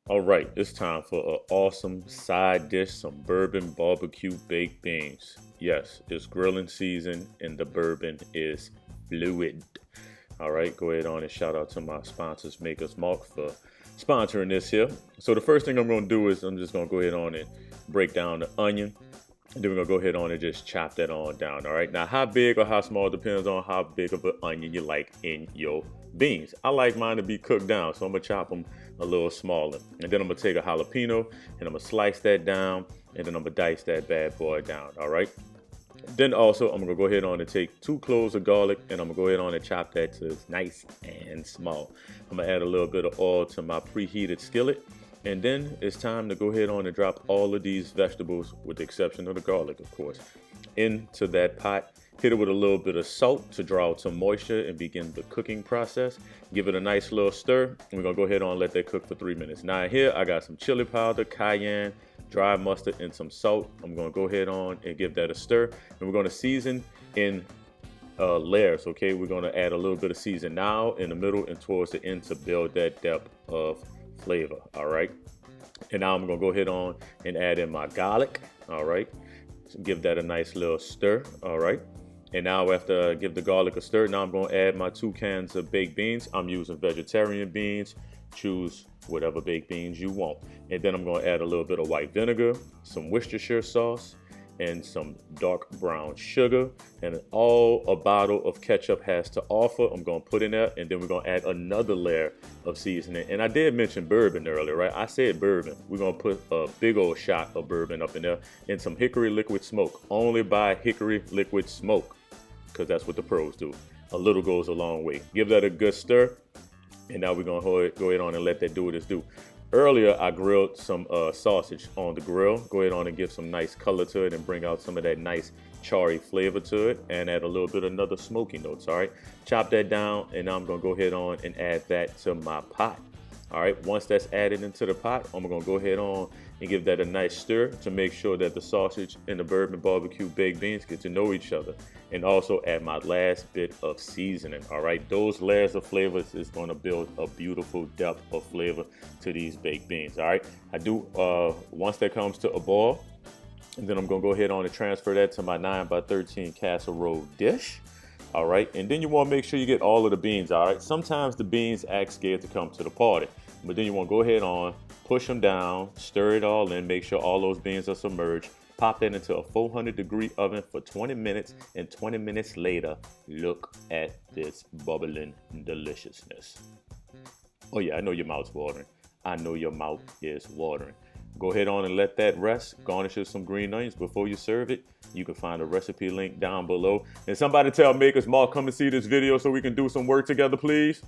All right, it's time for an awesome side dish, some bourbon barbecue baked beans. Yes, it's grilling season and the bourbon is fluid. All right, go ahead on and shout out to my sponsors, Maker's Mark, for sponsoring this here. So the first thing I'm gonna do is I'm just gonna go ahead on and break down the onion. And then we're gonna go ahead on and just chop that on down. All right, now how big or how small depends on how big of an onion you like in your beans. I like mine to be cooked down, so I'm gonna chop them a little smaller. And then I'm gonna take a jalapeno and I'm gonna slice that down, and then I'm gonna dice that bad boy down. All right. Then also I'm gonna go ahead on and take 2 cloves of garlic and I'm gonna go ahead on and chop that to nice and small. I'm gonna add a little bit of oil to my preheated skillet. And then it's time to go ahead on and drop all of these vegetables, with the exception of the garlic, of course, into that pot. Hit it with a little bit of salt to draw out some moisture and begin the cooking process. Give it a nice little stir. And we're gonna go ahead on and let that cook for 3 minutes. Now here I got some chili powder, cayenne, dry mustard, and some salt. I'm gonna go ahead on and give that a stir. And we're gonna season in layers, okay? We're gonna add a little bit of season now, in the middle, and towards the end to build that depth of flavor. All right, and now I'm gonna go ahead on and add in my garlic. All right, so give that a nice little stir. All right, and now after I give the garlic a stir, now I'm gonna add my 2 cans of baked beans. I'm using vegetarian beans. Choose whatever baked beans you want. And then I'm gonna add a little bit of white vinegar, some Worcestershire sauce, and some dark brown sugar, and all a bottle of ketchup has to offer. I'm gonna put in there, and then we're gonna add another layer of seasoning. And I did mention bourbon earlier, right? I said bourbon. We're gonna put a big old shot of bourbon up in there, and some hickory liquid smoke. Only buy hickory liquid smoke, because that's what the pros do. A little goes a long way. Give that a good stir, and now we're gonna go ahead on and let that do what it's do. Earlier, I grilled some sausage on the grill. Go ahead on and give some nice color to it and bring out some of that nice charry flavor to it, and add a little bit of another smoky notes. All right, chop that down, and now I'm gonna go ahead on and add that to my pot. All right, once that's added into the pot, I'm gonna go ahead on and give that a nice stir to make sure that the sausage and the bourbon barbecue baked beans get to know each other. And also add my last bit of seasoning. All right, those layers of flavors is gonna build a beautiful depth of flavor to these baked beans. All right, I do, once that comes to a boil, and then I'm gonna go ahead on and transfer that to my 9x13 casserole dish. All right, and then you want to make sure you get all of the beans. All right, sometimes the beans act scared to come to the party, but then you want to go ahead on, push them down, stir it all in, make sure all those beans are submerged. Pop that into a 400-degree oven for 20 minutes, and 20 minutes later, look at this bubbling deliciousness. Oh yeah, I know your mouth's watering. I know your mouth is watering. Go ahead on and let that rest. Garnish with some green onions before you serve it. You can find a recipe link down below. And somebody tell Maker's Mark, come and see this video so we can do some work together, please.